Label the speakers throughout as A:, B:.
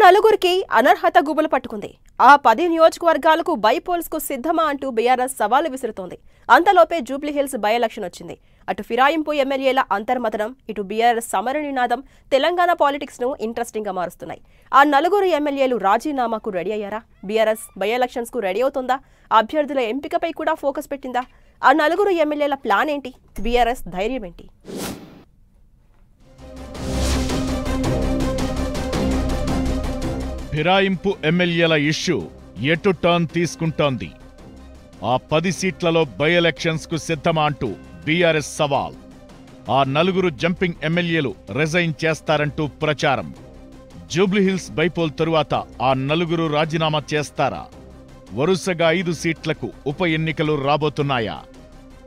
A: నలుగురికి అనర్హత గుబులు పట్టుకుంది. ఆ 10 నియోజకవర్గాలకు బైపోల్స్ కు సిద్ధమా అంటూ బీఆర్ఎస్ సవాలు విసురుతోంది. అంతలోపే జూబ్లీహిల్స్ బై ఎలక్షన్ వచ్చింది. అటు ఫిరాయింపు ఎమ్మెల్యేల అంతర్మతనం, ఇటు బీఆర్ఎస్ సమర నినాదం తెలంగాణ పాలిటిక్స్ ను ఇంట్రెస్టింగ్ గా మారుస్తున్నాయి. ఆ నలుగురు ఎమ్మెల్యేలు రాజీనామాకు రెడీ అయ్యారా? బీఆర్ఎస్ బై ఎలక్షన్స్ కు రెడీ అవుతుందా? అభ్యర్థుల ఎంపికపై కూడా ఫోకస్ పెట్టిందా? ఆ నలుగురు ఎమ్మెల్యేల ప్లాన్ ఏంటి? బీఆర్ఎస్ ధైర్యం ఏంటి?
B: ఫిరాయింపు ఎమ్మెల్యేల ఇష్యూ ఎటు టర్న్ తీసుకుంటోంది? ఆ 10 సీట్లలో బై ఎలక్షన్స్ కు సిద్ధమా అంటూ బీఆర్ఎస్ సవాల్. ఆ నలుగురు జంపింగ్ ఎమ్మెల్యేలు రిజైన్ చేస్తారంటూ ప్రచారం. జూబ్లీహిల్స్ బైపోల్ తరువాత ఆ నలుగురు రాజీనామా చేస్తారా? వరుసగా 5 సీట్లకు ఉప ఎన్నికలు రాబోతున్నాయా?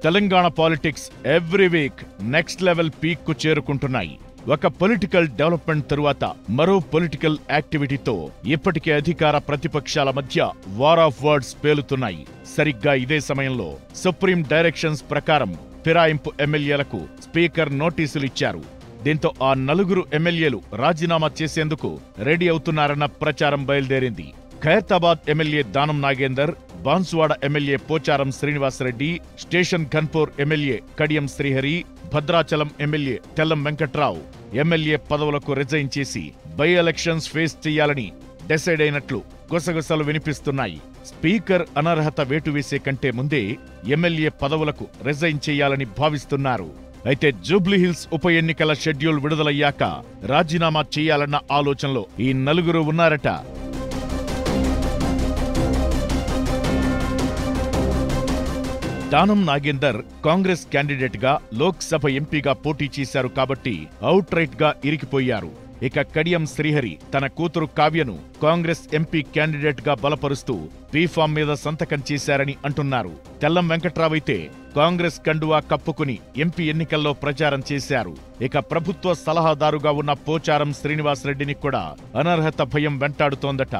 B: Telangana politics every week next level peak కు చేరుకుంటున్నాయి. ఒక పొలిటికల్ డెవలప్మెంట్ తరువాత మరో పొలిటికల్ యాక్టివిటీతో ఇప్పటికే అధికార ప్రతిపక్షాల మధ్య వార్ ఆఫ్ వర్డ్స్ పేలుతున్నాయి. సరిగ్గా ఇదే సమయంలో సుప్రీం డైరెక్షన్స్ ప్రకారం ఫిరాయింపు ఎమ్మెల్యేలకు స్పీకర్ నోటీసులు ఇచ్చారు. దీంతో ఆ నలుగురు ఎమ్మెల్యేలు రాజీనామా చేసేందుకు రెడీ అవుతున్నారన్న ప్రచారం బయలుదేరింది. Khairatabad MLA Danam Nagender, Banswada MLA Pocharam Srinivasa Reddy, station Ghanpur MLA Kadiyam Srihari, Bhadrachalam MLA Tellam Venkatrao MLA పదవులకు రిజైన్ చేసి బై ఎలక్షన్స్ ఫేస్ చేయాలని డిసైడ్ అయినట్లు గుసగుసలు వినిపిస్తున్నాయి. స్పీకర్ అనర్హత వేటు వేసే కంటే ముందే ఎమ్మెల్యే పదవులకు రిజైన్ చేయాలని భావిస్తున్నారు. అయితే జూబ్లీహిల్స్ ఉప ఎన్నికల షెడ్యూల్ విడుదలయ్యాక రాజీనామా చేయాలన్న ఆలోచనలో ఈ నలుగురు ఉన్నారట. దానం నాగేందర్ కాంగ్రెస్ క్యాండిడేట్ గా లోక్సభ ఎంపీగా పోటీ చేశారు కాబట్టి అవుట్ రైట్ గా ఇరికిపోయారు. ఇక కడియం శ్రీహరి తన కూతురు కావ్యను కాంగ్రెస్ ఎంపీ క్యాండిడేట్ గా బలపరుస్తూ బీఫామ్ మీద సంతకం చేశారని అంటున్నారు. తెల్లం వెంకట్రావైతే కాంగ్రెస్ కండువా కప్పుకుని ఎంపీ ఎన్నికల్లో ప్రచారం చేశారు. ఇక ప్రభుత్వ సలహాదారుగా ఉన్న పోచారం శ్రీనివాసరెడ్డిని కూడా అనర్హత భయం వెంటాడుతోందట.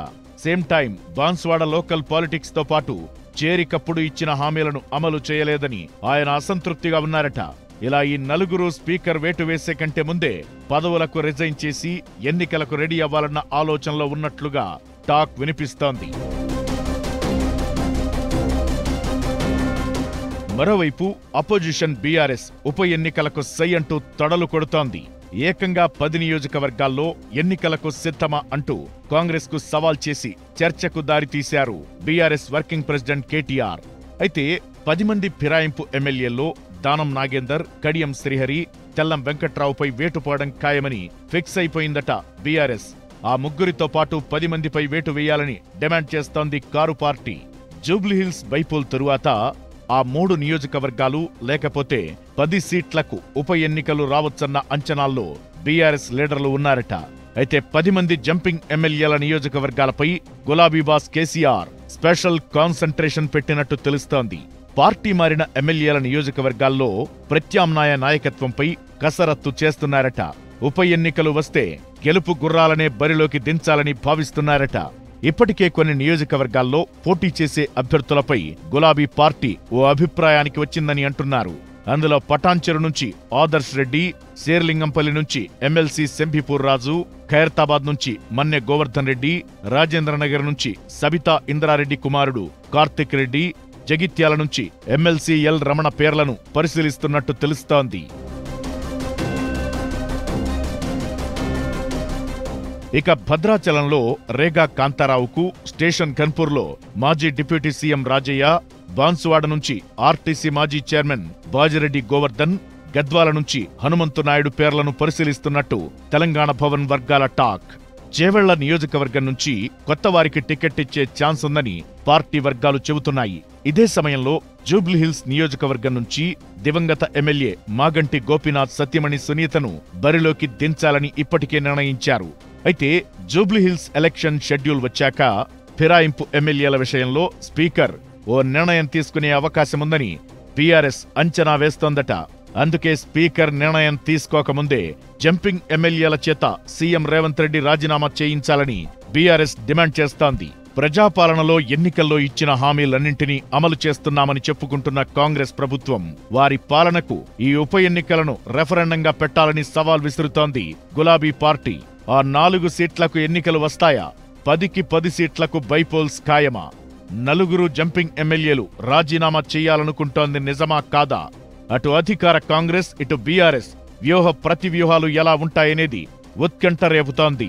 B: Same time Banswada local politics తో పాటు చేరికప్పుడు ఇచ్చిన హామీలను అమలు చేయలేదని ఆయన అసంతృప్తిగా ఉన్నారట. ఇలా ఈ నలుగురు స్పీకర్ వేటు వేసే కంటే ముందే పదవులకు రిజైన్ చేసి ఎన్నికలకు రెడీ అవ్వాలన్న ఆలోచనలో ఉన్నట్లుగా టాక్ వినిపిస్తోంది. మరోవైపు అపోజిషన్ బీఆర్ఎస్ ఉప ఎన్నికలకు సై అంటూ తొడలు కొడుతోంది. ఏకంగా 10 నియోజకవర్గాల్లో ఎన్నికలకు సిద్ధమా అంటూ కాంగ్రెస్ కు సవాల్ చేసి చర్చకు దారితీశారు బీఆర్ఎస్ వర్కింగ్ ప్రెసిడెంట్ కేటీఆర్. అయితే 10 మంది ఫిరాయింపు ఎమ్మెల్యేల్లో దానం నాగేందర్, కడియం శ్రీహరి, తెల్లం వెంకట్రావుపై వేటు పడడం ఖాయమని ఫిక్స్ అయిపోయిందట బీఆర్ఎస్. ఆ ముగ్గురితో పాటు 10 మందిపై వేటు వేయాలని డిమాండ్ చేస్తోంది కారు పార్టీ. జూబ్లీహిల్స్ బైపోల్ తరువాత ఆ 3 నియోజకవర్గాలు లేకపోతే 10 సీట్లకు ఉప ఎన్నికలు రావచ్చన్న అంచనాల్లో బీఆర్ఎస్ లీడర్లు ఉన్నారట. అయితే 10 మంది జంపింగ్ ఎమ్మెల్యేల నియోజకవర్గాలపై గులాబీ బాస్ కేసీఆర్ స్పెషల్ కాన్సంట్రేషన్ పెట్టినట్టు తెలుస్తోంది. పార్టీ మారిన ఎమ్మెల్యేల నియోజకవర్గాల్లో ప్రత్యామ్నాయ నాయకత్వంపై కసరత్తు చేస్తున్నారట. ఉప ఎన్నికలు వస్తే గెలుపు గుర్రాలనే బరిలోకి దించాలని భావిస్తున్నారట. ఇప్పటికే కొన్ని నియోజకవర్గాల్లో పోటీ చేసే అభ్యర్థులపై గులాబీ పార్టీ ఓ అభిప్రాయానికి వచ్చిందని అంటున్నారు. అందులో పటాన్చెరు నుంచి ఆదర్శ్ రెడ్డి, శేర్లింగంపల్లి నుంచి ఎమ్మెల్సీ శంభిపూర్ రాజు, ఖైరతాబాద్ నుంచి మన్నె గోవర్ధన్ రెడ్డి, రాజేంద్రనగర్ నుంచి సబితా ఇంద్రారెడ్డి కుమారుడు కార్తిక్ రెడ్డి, జగిత్యాల నుంచి ఎమ్మెల్సీ ఎల్ రమణ పేర్లను పరిశీలిస్తున్నట్టు తెలుస్తోంది. ఇక భద్రాచలంలో రేగా కాంతారావుకు, స్టేషన్ ఘన్పూర్లో మాజీ డిప్యూటీ సీఎం రాజయ్య, బాన్సువాడ నుంచి ఆర్టీసీ మాజీ చైర్మన్ బాజిరెడ్డి గోవర్ధన్, గద్వాల నుంచి హనుమంతు నాయుడు పేర్లను పరిశీలిస్తున్నట్టు తెలంగాణ భవన్ వర్గాల టాక్. చేవెళ్ల నియోజకవర్గం నుంచి కొత్తవారికి టికెట్ ఇచ్చే ఛాన్స్ ఉందని పార్టీ వర్గాలు చెబుతున్నాయి. ఇదే సమయంలో జూబ్లీహిల్స్ నియోజకవర్గం నుంచి దివంగత ఎమ్మెల్యే మాగంటి గోపీనాథ్ సత్యమణి సునీతను బరిలోకి దించాలని ఇప్పటికే నిర్ణయించారు. అయితే జూబ్లీహిల్స్ ఎలక్షన్ షెడ్యూల్ వచ్చాక ఫిరాయింపు ఎమ్మెల్యేల విషయంలో స్పీకర్ ఓ నిర్ణయం తీసుకునే అవకాశముందని బీఆర్ఎస్ అంచనా వేస్తోందట. అందుకే స్పీకర్ నిర్ణయం తీసుకోకముందే జంపింగ్ ఎమ్మెల్యేల చేత సీఎం రేవంత్ రెడ్డి రాజీనామా చేయించాలని బీఆర్ఎస్ డిమాండ్ చేస్తోంది. ప్రజాపాలనలో ఎన్నికల్లో ఇచ్చిన హామీలన్నింటినీ అమలు చేస్తున్నామని చెప్పుకుంటున్న కాంగ్రెస్ ప్రభుత్వం వారి పాలనకు ఈ ఉప ఎన్నికలను రెఫరెండంగా పెట్టాలని సవాల్ విసురుతోంది గులాబీ పార్టీ. ఆ 4 సీట్లకు ఎన్నికలు వస్తాయా? 10కి 10 సీట్లకు బైపోల్స్ ఖాయమా? 4 జంపింగ్ ఎమ్మెల్యేలు రాజీనామా చేయాలనుకుంటోంది నిజమా కాదా? అటు అధికార కాంగ్రెస్, ఇటు బీఆర్ఎస్ వ్యూహ ప్రతివ్యూహాలు ఎలా ఉంటాయనేది ఉత్కంఠ రేపుతోంది.